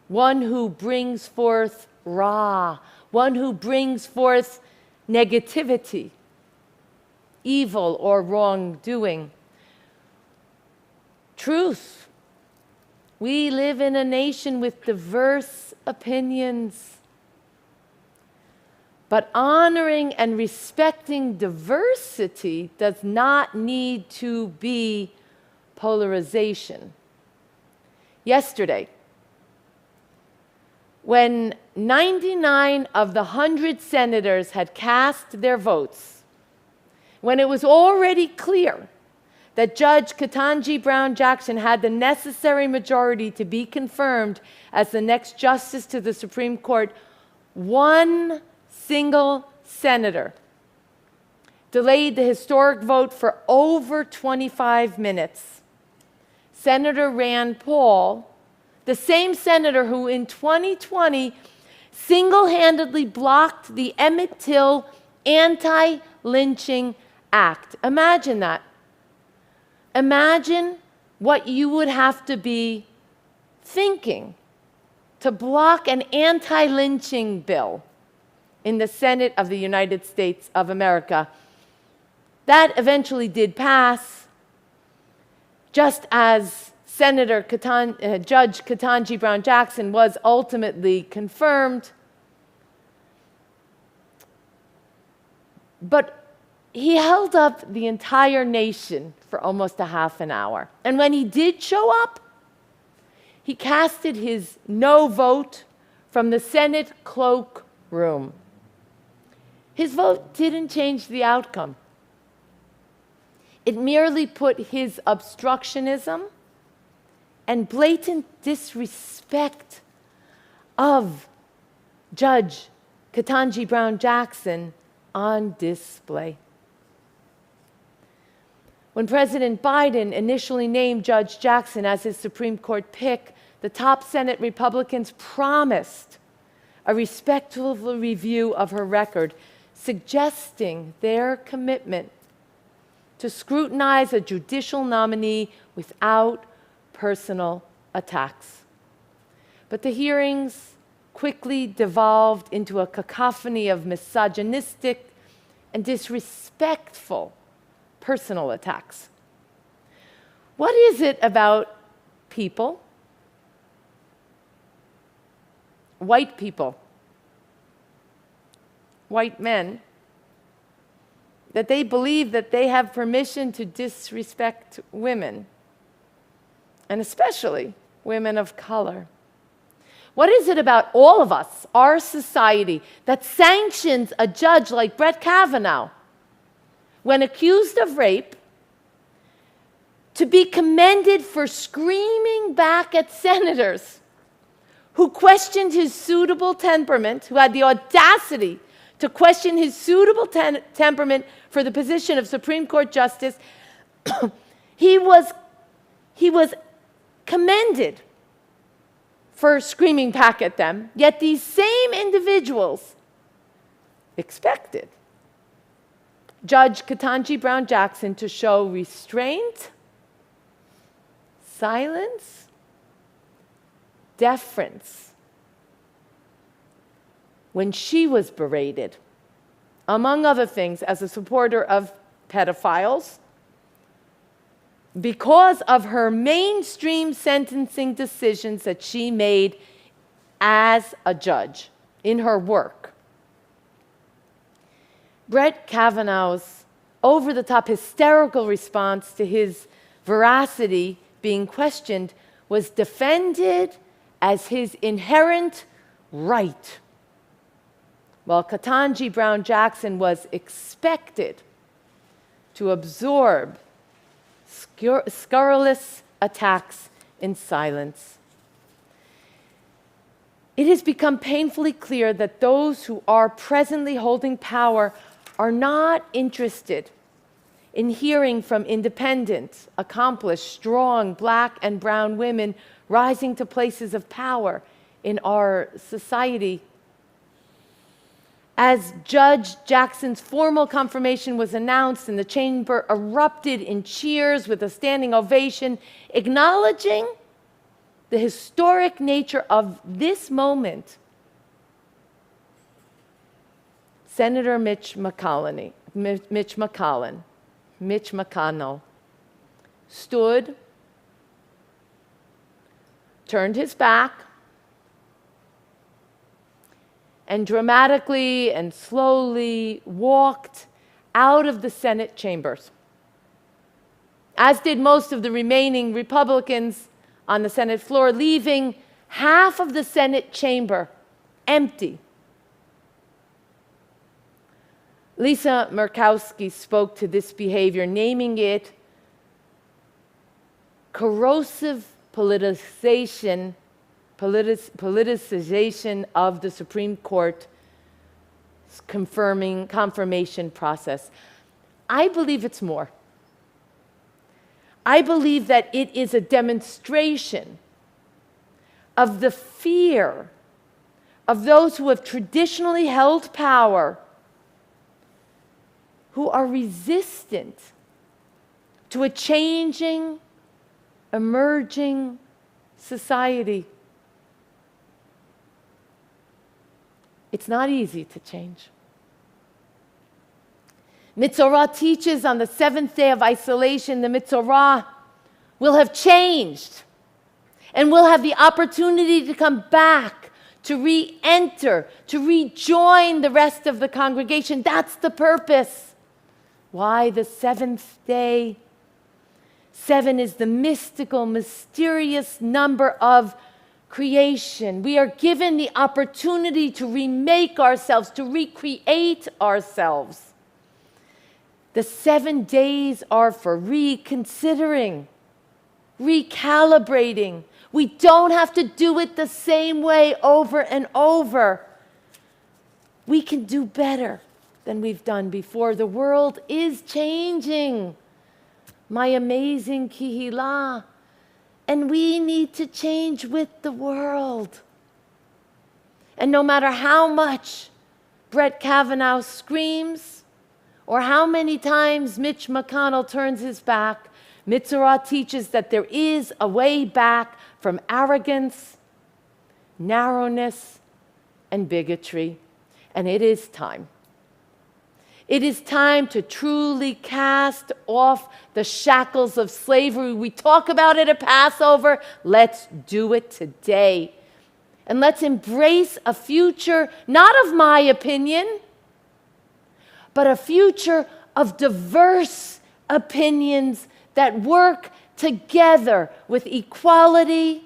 one who brings forth Ra, one who brings forth negativity, evil or wrongdoing. Truth. We live in a nation with diverse opinions. But honoring and respecting diversity does not need to be polarization. Yesterday, when 99 of the 100 senators had cast their votes, when it was already clear that Judge Ketanji Brown Jackson had the necessary majority to be confirmed as the next justice to the Supreme Court, one single senator delayed the historic vote for over 25 minutes. Senator Rand Paul, the same senator who in 2020 single-handedly blocked the Emmett Till Anti-Lynching Act. Imagine that. Imagine what you would have to be thinking to block an anti-lynching bill in the Senate of the United States of America. That eventually did pass, just as Judge Ketanji Brown Jackson was ultimately confirmed. But he held up the entire nation for almost a half an hour. And when he did show up, he casted his no vote from the Senate cloakroom. His vote didn't change the outcome. It merely put his obstructionism and blatant disrespect of Judge Ketanji Brown Jackson on display. When President Biden initially named Judge Jackson as his Supreme Court pick, the top Senate Republicans promised a respectful review of her record, suggesting their commitment to scrutinize a judicial nominee without personal attacks. But the hearings quickly devolved into a cacophony of misogynistic and disrespectful personal attacks. What is it about people, white people, white men, that they believe that they have permission to disrespect women, and especially women of color? What is it about all of us, our society, that sanctions a judge like Brett Kavanaugh, when accused of rape, to be commended for screaming back at senators who questioned his suitable temperament, who had the audacity to question his suitable temperament for the position of Supreme Court Justice? He was commended for screaming back at them, yet these same individuals expected Judge Ketanji Brown Jackson to show restraint, silence, deference when she was berated, among other things, as a supporter of pedophiles, because of her mainstream sentencing decisions that she made as a judge in her work. Brett Kavanaugh's over-the-top hysterical response to his veracity being questioned was defended as his inherent right, while Ketanji Brown Jackson was expected to absorb scurrilous attacks in silence. It has become painfully clear that those who are presently holding power are not interested in hearing from independent, accomplished, strong Black and brown women rising to places of power in our society. As Judge Jackson's formal confirmation was announced and the chamber erupted in cheers with a standing ovation, acknowledging the historic nature of this moment, Senator Mitch McConnell stood, turned his back, and dramatically and slowly walked out of the Senate chambers, as did most of the remaining Republicans on the Senate floor, leaving half of the Senate chamber empty. Lisa Murkowski spoke to this behavior, naming it corrosive politicization of the Supreme Court's confirmation process. I believe it's more. I believe that it is a demonstration of the fear of those who have traditionally held power, who are resistant to a changing, emerging society. It's not easy to change. Mitzorah teaches on the seventh day of isolation, the Mitzorah will have changed and will have the opportunity to come back, to re-enter, to rejoin the rest of the congregation. That's the purpose. Why the seventh day? 7 is the mystical, mysterious number of creation. We are given the opportunity to remake ourselves, to recreate ourselves. The 7 days are for reconsidering, recalibrating. We don't have to do it the same way over and over. We can do better than we've done before. The world is changing. My amazing Kihila. And we need to change with the world. And no matter how much Brett Kavanaugh screams, or how many times Mitch McConnell turns his back, Mitzorah teaches that there is a way back from arrogance, narrowness, and bigotry. And it is time. It is time to truly cast off the shackles of slavery. We talk about it at Passover. Let's do it today. And let's embrace a future, not of my opinion, but a future of diverse opinions that work together with equality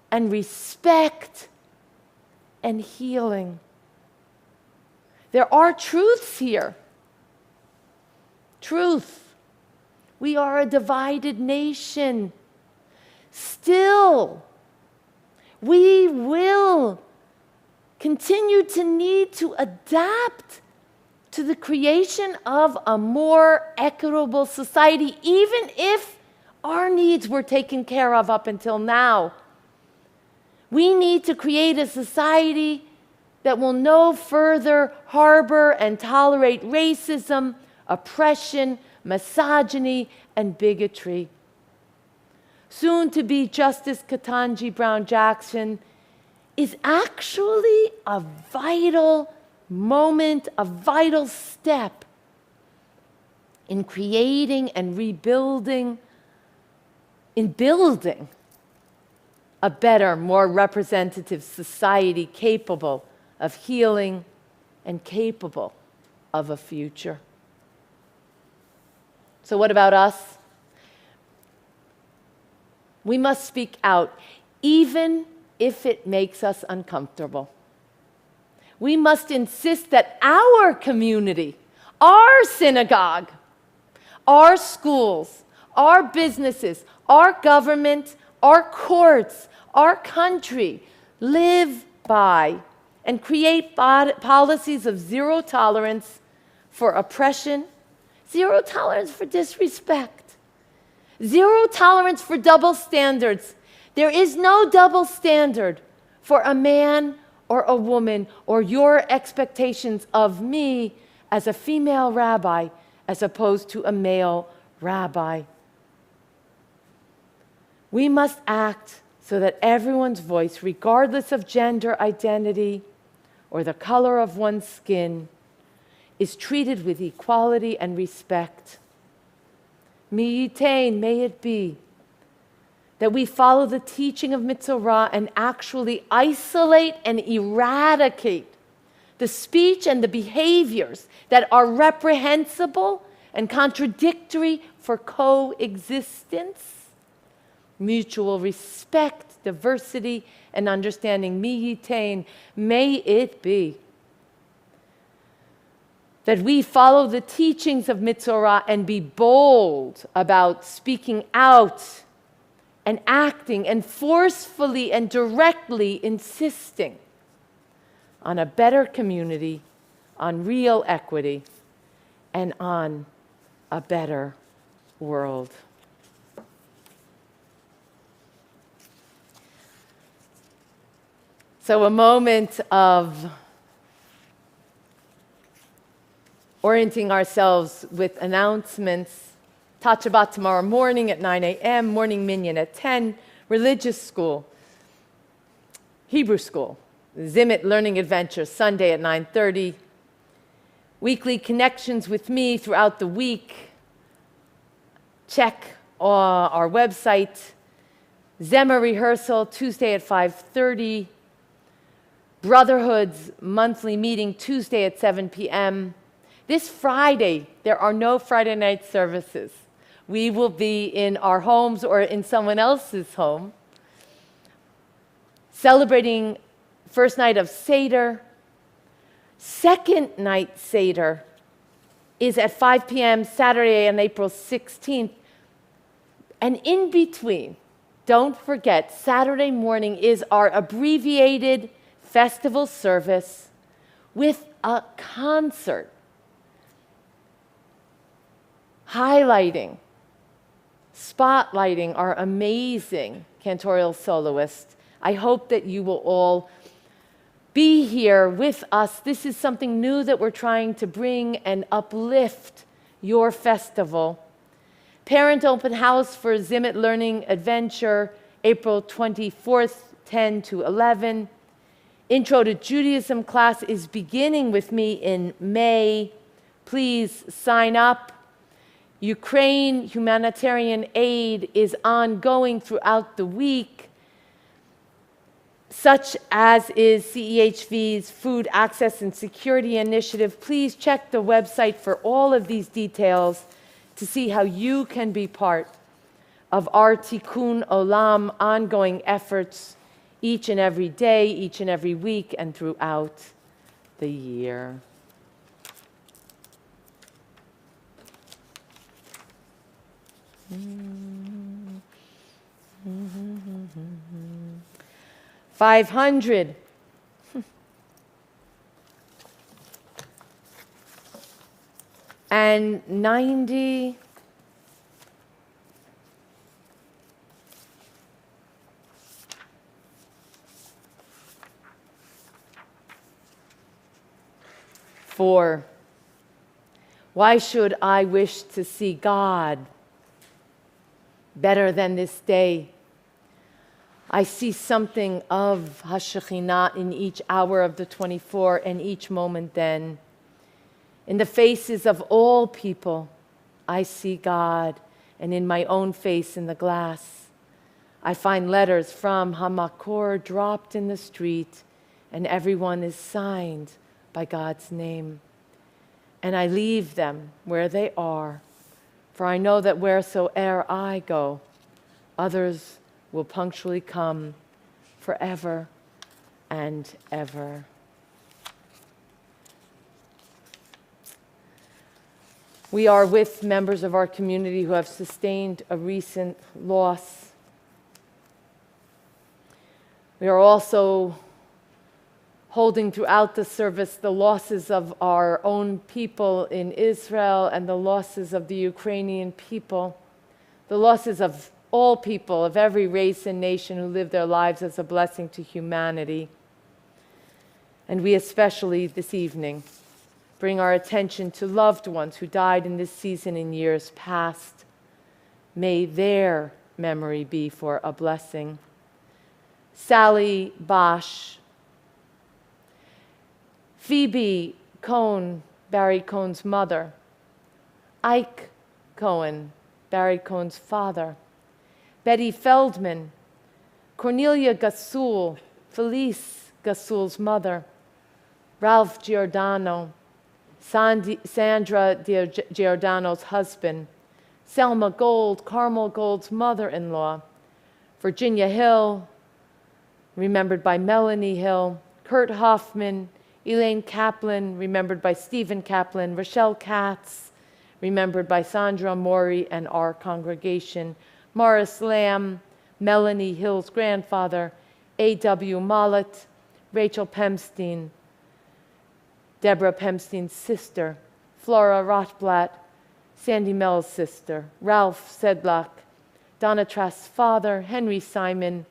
and respect and healing. There are truths here. Truth. We are a divided nation. Still, we will continue to need to adapt to the creation of a more equitable society, even if our needs were taken care of up until now. We need to create a society that will no further harbor and tolerate racism, oppression, misogyny, and bigotry. Soon to be Justice Ketanji Brown Jackson is actually a vital moment, a vital step in creating and rebuilding, in building a better, more representative society capable of healing and capable of a future. So what about us? We must speak out, even if it makes us uncomfortable. We must insist that our community, our synagogue, our schools, our businesses, our government, our courts, our country live by and create policies of zero tolerance for oppression, zero tolerance for disrespect, zero tolerance for double standards. There is no double standard for a man or a woman or your expectations of me as a female rabbi as opposed to a male rabbi. We must act so that everyone's voice, regardless of gender identity or the color of one's skin, is treated with equality and respect. Mi yitain, may it be, that we follow the teaching of Mitzvah and actually isolate and eradicate the speech and the behaviors that are reprehensible and contradictory for coexistence, mutual respect, diversity, and understanding. Mi yitain, may it be that we follow the teachings of Mitzvah and be bold about speaking out and acting and forcefully and directly insisting on a better community, on real equity, and on a better world. So a moment of orienting ourselves with announcements. Shabbat tomorrow morning at 9 a.m., morning minyan at 10, religious school, Hebrew school, Zimit Learning Adventure, Sunday at 9:30, weekly connections with me throughout the week. Check our website. Zema rehearsal, Tuesday at 5:30. Brotherhood's monthly meeting, Tuesday at 7 p.m. This Friday, there are no Friday night services. We will be in our homes or in someone else's home, celebrating first night of Seder. Second night Seder is at 5 p.m. Saturday on April 16th. And in between, don't forget, Saturday morning is our abbreviated festival service with a concert highlighting, spotlighting our amazing cantorial soloist. I hope that you will all be here with us. This is something new that we're trying to bring and uplift your festival. Parent open house for Zimit Learning Adventure, April 24th, 10 to 11. Intro to Judaism class is beginning with me in May. Please sign up. Ukraine humanitarian aid is ongoing throughout the week, such as is CEHV's Food Access and Security Initiative. Please check the website for all of these details to see how you can be part of our Tikkun Olam ongoing efforts each and every day, each and every week, and throughout the year. Mm-hmm. 500. And 90. For why should I wish to see God better than this day? I see something of HaShekhinah in each hour of the 24 and each moment then. In the faces of all people, I see God, and in my own face in the glass, I find letters from Hamakor dropped in the street, and everyone is signed by God's name. And I leave them where they are For I know that wheresoe'er I go, others will punctually come forever and ever. We are with members of our community who have sustained a recent loss. We are also holding throughout the service the losses of our own people in Israel and the losses of the Ukrainian people, the losses of all people of every race and nation who live their lives as a blessing to humanity. And we especially this evening bring our attention to loved ones who died in this season in years past. May their memory be for a blessing. Sally Bosch, Phoebe Cohn, Barry Cohn's mother, Ike Cohen, Barry Cohn's father, Betty Feldman, Cornelia Gasul, Felice Gasul's mother, Ralph Giordano, Sandra Giordano's husband, Selma Gold, Carmel Gold's mother-in-law, Virginia Hill, remembered by Melanie Hill, Kurt Hoffman, Elaine Kaplan, remembered by Stephen Kaplan, Rochelle Katz, remembered by Sandra Mori and our congregation, Morris Lamb, Melanie Hill's grandfather, A.W. Mollett, Rachel Pemstein, Deborah Pemstein's sister, Flora Rotblatt, Sandy Mell's sister, Ralph Sedlak, Donna Trask's father, Henry Simon,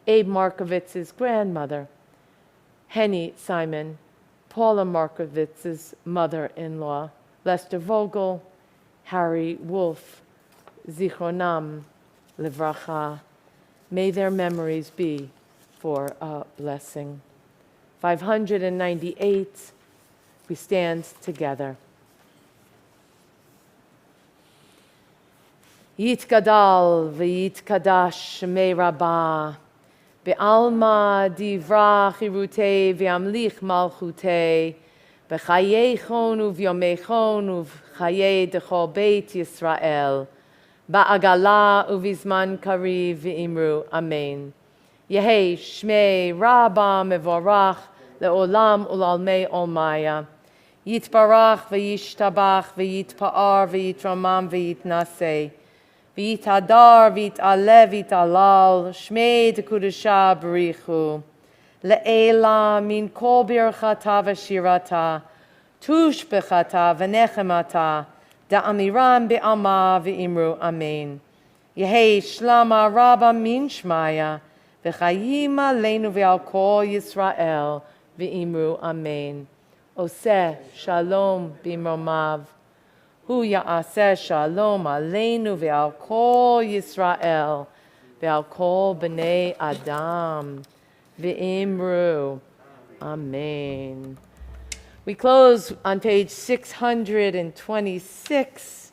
Abe Markovitz's grandmother, Henny Simon, Paula Markovitz's mother-in-law, Lester Vogel, Harry Wolf, Zichronam Livracha. May their memories be for a blessing. 598, we stand together. Yitgadal v'yitkadash shmei Rabbah, Be'alma divra chirutei ve'amlich malchutei, B'chayeichon uvyomeichon uv'chayei dechol beit Yisrael, Ba'agala uvizman kariv v'imru, Amen. Yehei shmei Rabbah mevorach le'olam ulalmei olmaya, Yitbarach v'yishtabach v'yitpa'ar v'yitramam v'yitnaseh, V'yitadar v'yit'aleh v'yit'alal, Shmei d'kudusha b'richu, Le'ela min kol birchata v'shirata, Tush b'chata v'nechemata, Da'amiram be'ama v'imru, Amen. Yehei shlama rabba min shmaya, V'chayim aleinu v'al kol Yisrael, v'imru, Amen. Oseh shalom b'mromav, Hu ya'aseh shalom aleinu ve'al kol Yisrael ve'al kol b'nei Adam ve'imru. Amen. We close on page 626.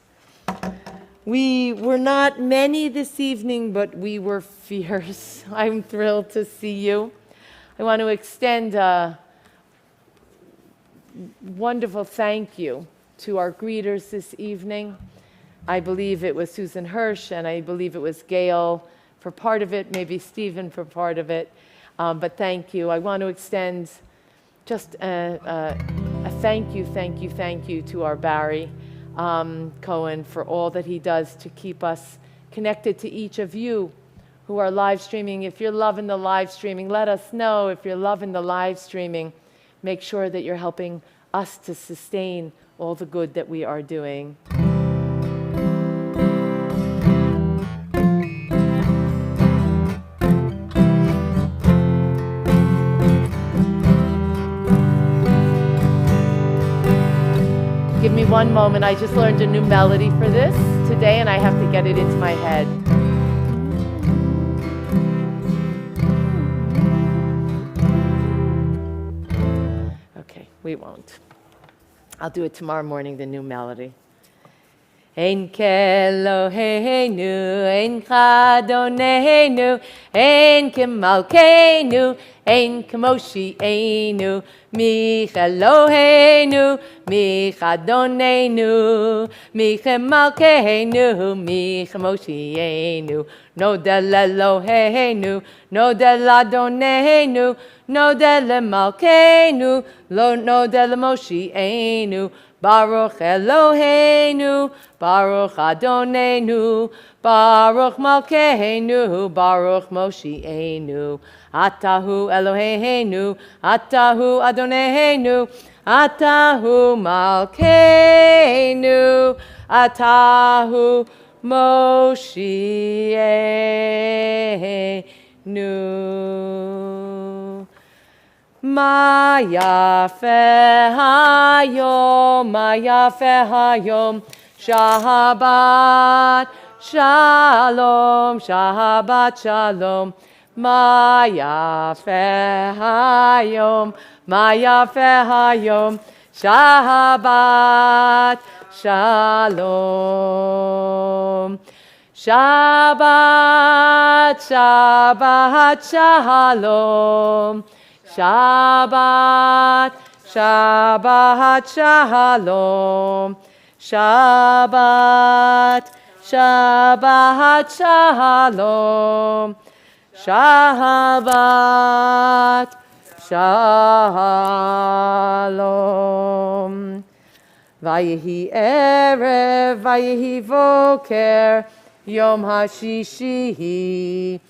We were not many this evening, but we were fierce. I'm thrilled to see you. I want to extend a wonderful thank you to our greeters this evening. I believe it was Susan Hirsch, and I believe it was Gail for part of it, maybe Stephen for part of it. But thank you. I want to extend just a thank you to our Barry Cohen for all that he does to keep us connected to each of you who are live streaming. If you're loving the live streaming, let us know. If you're loving the live streaming, make sure that you're helping us to sustain all the good that we are doing. Give me one moment. I just learned a new melody for this today, and I have to get it into my head. Okay, we won't. I'll do it tomorrow morning, the new melody. Ein keloheinu, ein chadonenu, ein kemalkeinu, ein kemoshienu, micheloheinu, michadonenu, michemalkeinu, michemoshienu, no deleloheinu, no deladonenu, no delemalkeinu, no delemoshienu, Baruch Eloheinu, Baruch Adonenu, Baruch Malkeinu, Baruch Moshienu, Atahu Eloheinu, Atahu Adonenu, Atahu Malkeinu, Atahu Moshienu. Ma yafeh hayom, Shabbat shalom, Shabbat shalom. Ma yafeh hayom, Shabbat shalom. Shabbat, Shabbat shalom. Shabbat, Shabbat shalom. Shabbat, Shabbat shalom. Shabbat shalom. Vayehi erev, vayehi voker, yom hashishi.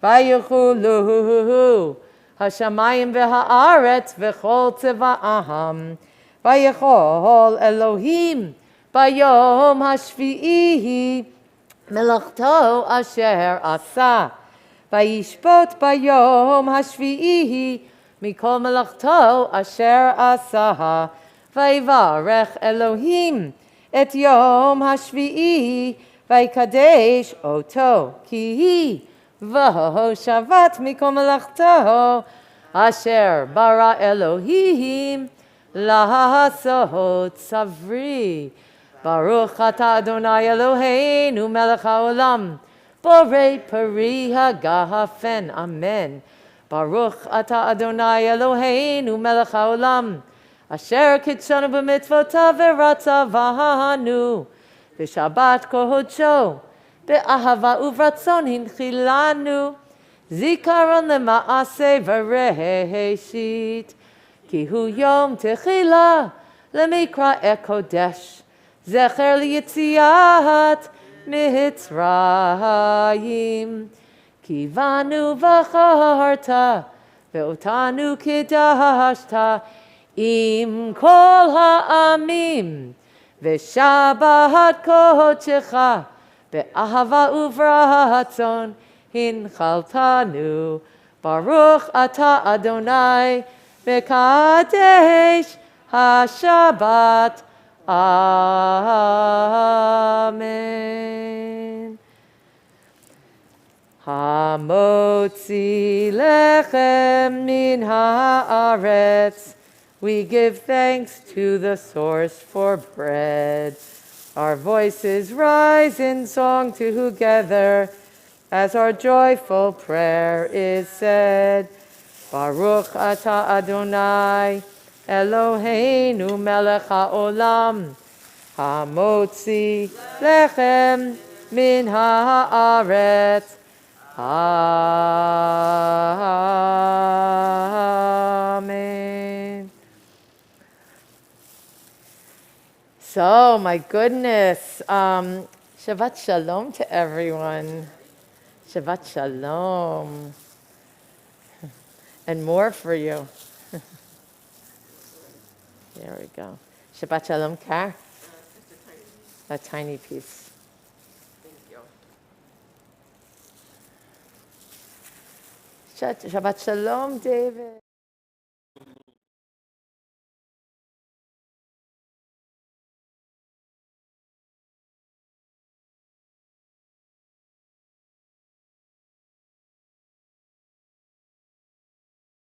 Vayechulu Hashamayim v'haaretz v'chol tzeva'aham. Vayechol Elohim bayom hashvi'i melachto asher asa. Vayishpot bayom hashvi'i mikol melachto asher asa. Vayivarech Elohim et yom hashvi'i vayikadesh oto ki V'ho shavat mikol melachto asher bara Elohim lahasot savri. Baruch atah Adonai Eloheinu melech haolam borei peri hagafen. Amen. Baruch atah Adonai Eloheinu melech haolam asher kitshanu b'mitzvotav v'ratzavanu v'shabbat kohodsho Be'ahava uvratzon hinchilanu, zikaron lema'ase v'reheshit, ki hu yom techila lemikra ekodesh, zecher liyitziat mitzrayim, ki vanu v'charta, ve'otanu kidashta, im kol ha'amim, ve'shabbat kodecha, Be'ahava uvratzon hinchaltanu. Baruch atah Adonai Mekadesh HaShabbat. Amen. Hamotzi lechem min haaretz. We give thanks to the source for bread. Our voices rise in song together as our joyful prayer is said. Baruch atah Adonai Eloheinu melech haolam hamotzi lechem min haaretz. Amen. So, my goodness, Shabbat Shalom to everyone. Shabbat Shalom. And more for you. There we go. Shabbat Shalom, Kar. A tiny piece. Thank you. Shabbat Shalom, David.